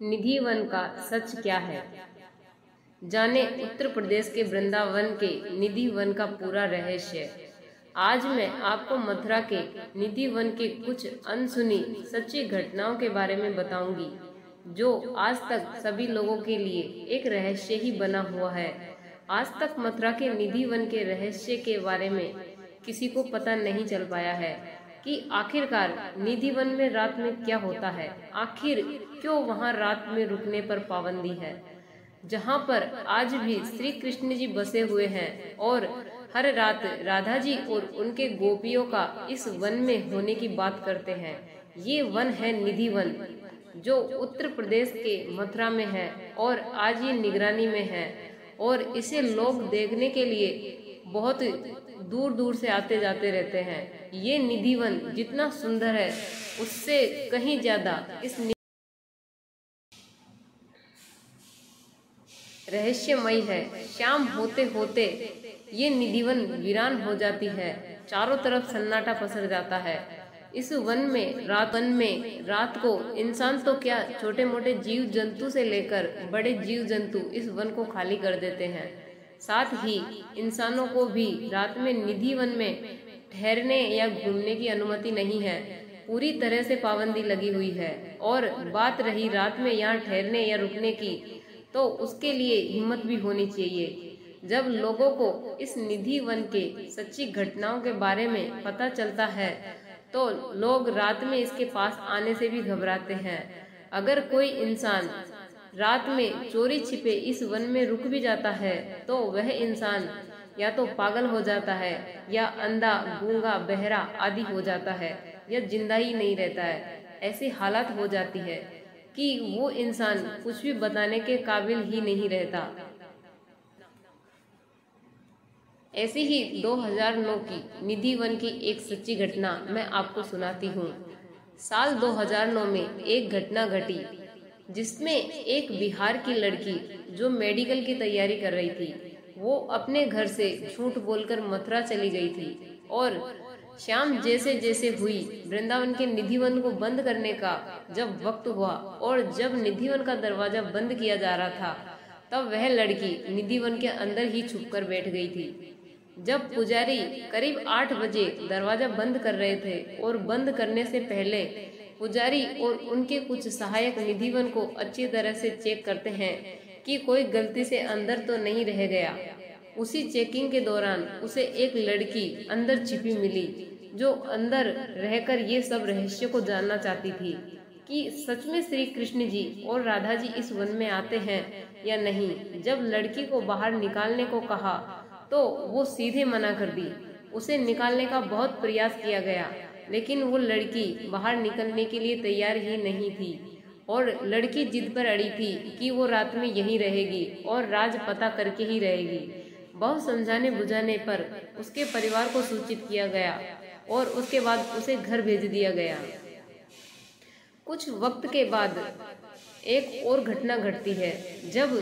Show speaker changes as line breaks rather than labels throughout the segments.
निधि one का सच क्या है? जाने उत्तर प्रदेश के वृंदावन के निधि वन का पूरा रहस्य। आज मैं आपको मथुरा के निधि वन के कुछ अनसुनी सच्ची घटनाओं के बारे में बताऊंगी, जो आज तक सभी लोगों के लिए एक रहस्य ही बना हुआ है। आज तक मथुरा के निधि वन के रहस्य के बारे में किसी को पता नहीं चल पाया है कि आखिरकार निधि वन में रात में क्या होता है। आखिर क्यों वहाँ रात में रुकने पर पाबंदी है, जहाँ पर आज भी श्री कृष्ण जी बसे हुए हैं और हर रात राधा जी और उनके गोपियों का इस वन में होने की बात करते हैं। ये वन है निधि वन, जो उत्तर प्रदेश के मथुरा में है और आज ये निगरानी में है और इसे लोग देखने के लिए बहुत दूर दूर से आते जाते रहते हैं। ये निधि वन जितना सुंदर है उससे कहीं ज्यादा इस रहस्यमय है। शाम होते होते ये निधिवन वीरान हो जाती है, चारों तरफ सन्नाटा पसर जाता है। इस वन में रात को इंसान तो क्या, छोटे मोटे जीव जंतु से लेकर बड़े जीव जंतु इस वन को खाली कर देते हैं। साथ ही इंसानों को भी रात में निधि वन में ठहरने या घूमने की अनुमति नहीं है, पूरी तरह से पाबंदी लगी हुई है। और बात रही रात में यहाँ ठहरने या रुकने की, तो उसके लिए हिम्मत भी होनी चाहिए। जब लोगों को इस निधि वन के सच्ची घटनाओं के बारे में पता चलता है तो लोग रात में इसके पास आने से भी घबराते हैं। अगर कोई इंसान रात में चोरी छिपे इस वन में रुक भी जाता है तो वह इंसान या तो पागल हो जाता है या अंधा, गूंगा, बहरा आदि हो जाता है या जिंदा ही नहीं रहता है। ऐसी हालत हो जाती है कि वो इंसान कुछ भी बताने के काबिल ही नहीं रहता। ऐसी ही 2009 की निधि वन की एक सच्ची घटना मैं आपको सुनाती हूँ। साल 2009 में एक घटना घटी जिसमें एक बिहार की लड़की जो मेडिकल की तैयारी कर रही थी, वो अपने घर से झूठ बोलकर मथुरा चली गई थी। और शाम जैसे जैसे हुई, वृंदावन के निधि वन को बंद करने का जब वक्त हुआ और जब निधि वन का दरवाजा बंद किया जा रहा था, तब वह लड़की निधि वन के अंदर ही छुपकर बैठ गई थी। जब पुजारी करीब 8 बजे दरवाजा बंद कर रहे थे और बंद करने से पहले पुजारी और उनके कुछ सहायक निधि वन को अच्छी तरह से चेक करते हैं कि कोई गलती से अंदर तो नहीं रह गया। उसी चेकिंग के दौरान उसे एक लड़की अंदर छिपी मिली, जो अंदर रहकर ये सब रहस्य को जानना चाहती थी कि सच में श्री कृष्ण जी और राधा जी इस वन में आते हैं या नहीं। जब लड़की को बाहर निकालने को कहा तो वो सीधे मना कर दी। उसे निकालने का बहुत प्रयास किया गया, लेकिन वो लड़की बाहर निकलने के लिए तैयार ही नहीं थी और लड़की जिद पर अड़ी थी कि वो रात में यहीं रहेगी और राज पता करके ही रहेगी। बहुत समझाने बुझाने पर उसके परिवार को सूचित किया गया और उसके बाद उसे घर भेज दिया गया। कुछ वक्त के बाद एक और घटना घटती है, जब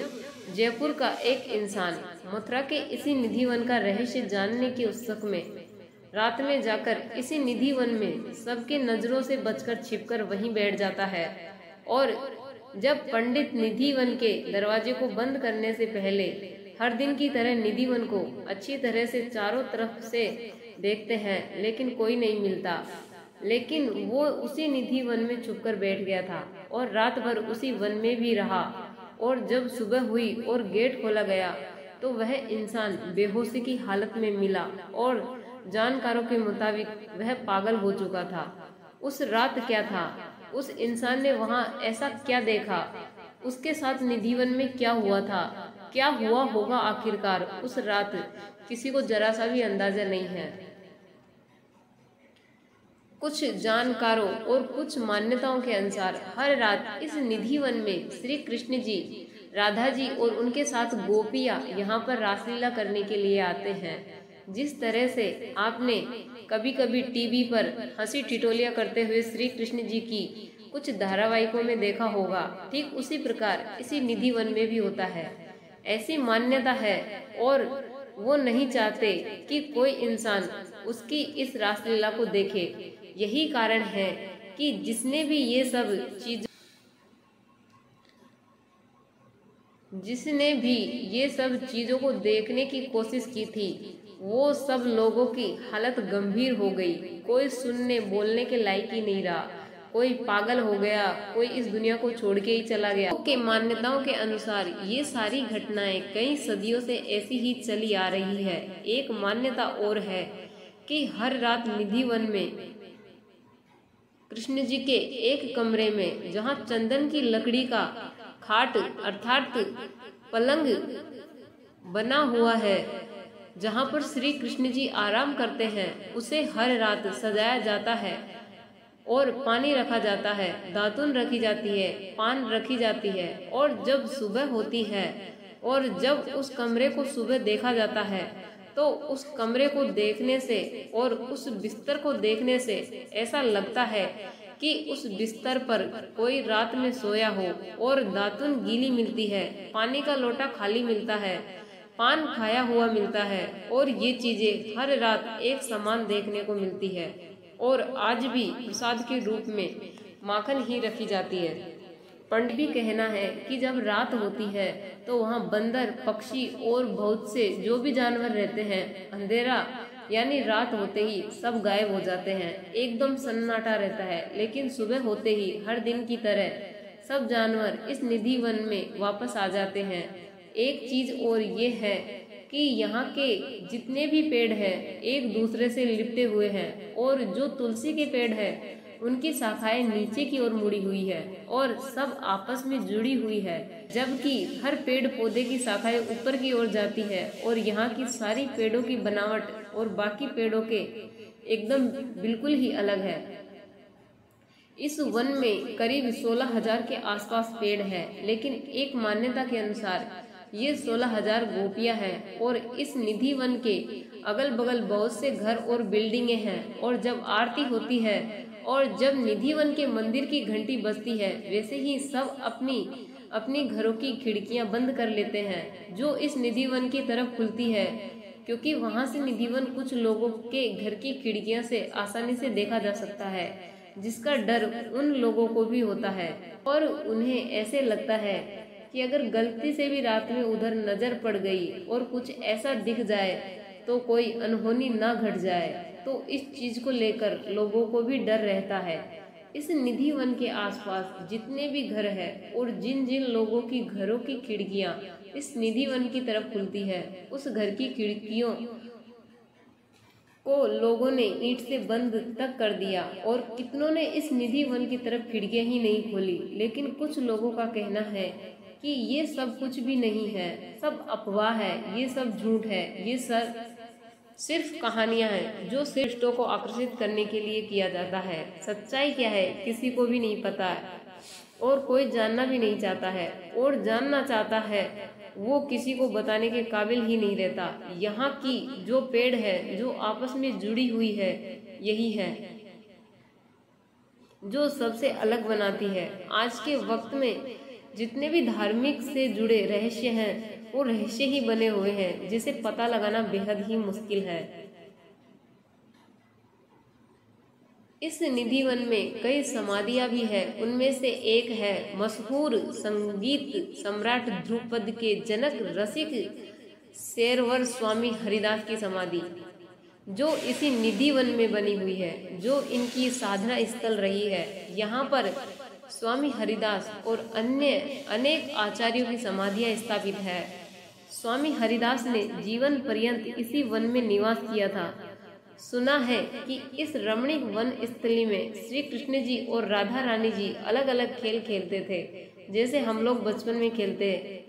जयपुर का एक इंसान मथुरा के इसी निधि वन का रहस्य जानने के उत्सुक में रात में जाकर इसी निधि वन में सबके नजरों से बचकर छिपकर वहीं बैठ जाता है। और जब पंडित निधि वन के दरवाजे को बंद करने से पहले हर दिन की तरह निधि वन को अच्छी तरह से चारों तरफ से देखते हैं, लेकिन कोई नहीं मिलता। लेकिन वो उसी निधि वन में छुपकर बैठ गया था और रात भर उसी वन में भी रहा। और जब सुबह हुई और गेट खोला गया तो वह इंसान बेहोशी की हालत में मिला और जानकारों के मुताबिक वह पागल हो चुका था। उस रात क्या था, उस इंसान ने वहाँ ऐसा क्या देखा, उसके साथ निधि वन में क्या हुआ था, क्या हुआ होगा आखिरकार उस रात, किसी को जरा सा भी अंदाजा नहीं है। कुछ जानकारों और कुछ मान्यताओं के अनुसार हर रात इस निधि वन में श्री कृष्ण जी, राधा जी और उनके साथ गोपियां यहाँ पर रासलीला करने के लिए आते हैं। जिस तरह से आपने कभी कभी टीवी पर हंसी ठिठोलियां करते हुए श्री कृष्ण जी की कुछ धारावाहिकों में देखा होगा, ठीक उसी प्रकार इसी निधि वन में भी होता है। ऐसी मान्यता है और वो नहीं चाहते कि कोई इंसान उसकी इस रासलीला को देखे। यही कारण है कि जिसने भी ये सब चीज जिसने भी ये सब चीजों को देखने की कोशिश की थी, वो सब लोगों की हालत गंभीर हो गई। कोई सुनने बोलने के लायक ही नहीं रहा, कोई पागल हो गया, कोई इस दुनिया को छोड़ के ही चला गया। के मान्यताओं के अनुसार ये सारी घटनाएं कई सदियों से ऐसी ही चली आ रही है। एक मान्यता और है कि हर रात निधि वन में कृष्ण जी के एक कमरे में, जहाँ चंदन की लकड़ी का खाट अर्थात पलंग बना हुआ है, जहाँ पर श्री कृष्ण जी आराम करते हैं, उसे हर रात सजाया जाता है और पानी रखा जाता है, दातुन रखी जाती है, पान रखी जाती है। और जब सुबह होती है और जब उस कमरे को सुबह देखा जाता है, तो उस कमरे को देखने से और उस बिस्तर को देखने से ऐसा लगता है कि उस बिस्तर पर कोई रात में सोया हो। और दातुन गीली मिलती है, पानी का लोटा खाली मिलता है, पान खाया हुआ मिलता है, और ये चीजें हर रात एक समान देखने को मिलती है। और आज भी प्रसाद के रूप में माखन ही रखी जाती है। पंडित भी कहना है कि जब रात होती है तो वहाँ बंदर, पक्षी और बहुत से जो भी जानवर रहते हैं, अंधेरा यानी रात होते ही सब गायब हो जाते हैं, एकदम सन्नाटा रहता है। लेकिन सुबह होते ही हर दिन की तरह सब जानवर इस निधि वन में वापस आ जाते हैं। एक चीज और ये है कि यहाँ के जितने भी पेड़ हैं एक दूसरे से लिपटे हुए हैं, और जो तुलसी के पेड़ हैं उनकी शाखाएं नीचे की ओर मुड़ी हुई है और सब आपस में जुड़ी हुई है, जबकि हर पेड़ पौधे की शाखाएं ऊपर की ओर जाती है। और यहाँ की सारी पेड़ों की बनावट और बाकी पेड़ों के एकदम बिल्कुल ही अलग है। इस वन में करीब 16,000 के आसपास पेड़ हैं, लेकिन एक मान्यता के अनुसार ये 16,000 गोपियां हैं। और इस निधि वन के अगल बगल बहुत से घर और बिल्डिंगे हैं। और जब आरती होती है और जब निधि वन के मंदिर की घंटी बजती है, वैसे ही सब अपनी अपनी घरों की खिड़कियां बंद कर लेते हैं, जो इस निधि वन की तरफ खुलती है, क्योंकि वहां से निधि वन कुछ लोगों के घर की खिड़कियां से आसानी से देखा जा सकता है, जिसका डर उन लोगों को भी होता है। और उन्हें ऐसे लगता है कि अगर गलती से भी रात में उधर नजर पड़ गई और कुछ ऐसा दिख जाए तो कोई अनहोनी ना घट जाए। तो इस चीज को लेकर लोगों को भी डर रहता है। इस निधि वन के आसपास जितने भी घर है और जिन जिन लोगों की घरों की खिड़कियां इस निधि वन की तरफ खुलती है, उस घर की खिड़कियों को लोगों ने ईंट से बंद तक कर दिया। और कितनों ने इस निधि वन की तरफ खिड़कियां ही नहीं खोली। लेकिन कुछ लोगों का कहना है कि ये सब कुछ भी नहीं है, सब अफवाह है, ये सब झूठ है, ये सिर्फ कहानियां हैं जो श्रेष्ठों को आकर्षित करने के लिए किया जाता है। सच्चाई क्या है किसी को भी नहीं पता है और कोई जानना भी नहीं चाहता है, और जानना चाहता है वो किसी को बताने के काबिल ही नहीं रहता। यहाँ की जो पेड़ है, जो आपस में जुड़ी हुई है, यही है जो सबसे अलग बनाती है। आज के वक्त में जितने भी धार्मिक से जुड़े रहस्य हैं वो रहस्य ही बने हुए हैं, जिसे पता लगाना बेहद ही मुश्किल है। इस निधि वन में कई समाधियां भी है। उनमें से एक है मशहूर संगीत सम्राट ध्रुपद के जनक रसिक शेरवर स्वामी हरिदास की समाधि, जो इसी निधि वन में बनी हुई है, जो इनकी साधना स्थल रही है। यहाँ पर स्वामी हरिदास और अन्य अनेक आचार्यों की समाधियां स्थापित है। स्वामी हरिदास ने जीवन पर्यंत इसी वन में निवास किया था। सुना है कि इस रमणीक वन स्थली में श्री कृष्ण जी और राधा रानी जी अलग अलग खेल खेलते थे, जैसे हम लोग बचपन में खेलते हैं।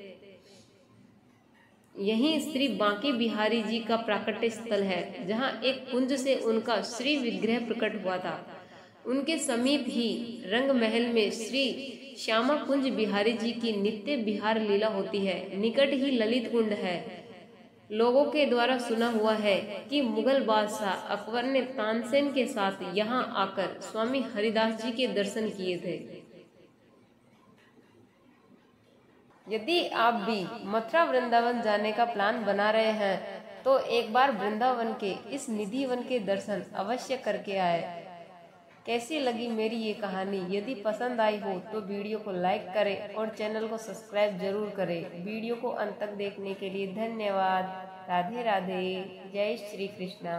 यहीं श्री बांके बिहारी जी का प्राकट्य स्थल है, जहाँ एक कुंज से उनका श्री विग्रह प्रकट हुआ था। उनके समीप ही रंग महल में श्री श्यामा कुंज बिहारी जी की नित्य बिहार लीला होती है। निकट ही ललित कुंड है। लोगों के द्वारा सुना हुआ है कि मुगल बादशाह अकबर ने तानसेन के साथ यहाँ आकर स्वामी हरिदास जी के दर्शन किए थे। यदि आप भी मथुरा वृंदावन जाने का प्लान बना रहे हैं तो एक बार वृंदावन के इस निधि वन के दर्शन अवश्य करके आए। कैसी लगी मेरी ये कहानी? यदि पसंद आई हो तो वीडियो को लाइक करें और चैनल को सब्सक्राइब जरूर करें। वीडियो को अंत तक देखने के लिए धन्यवाद। राधे राधे। जय श्री कृष्णा।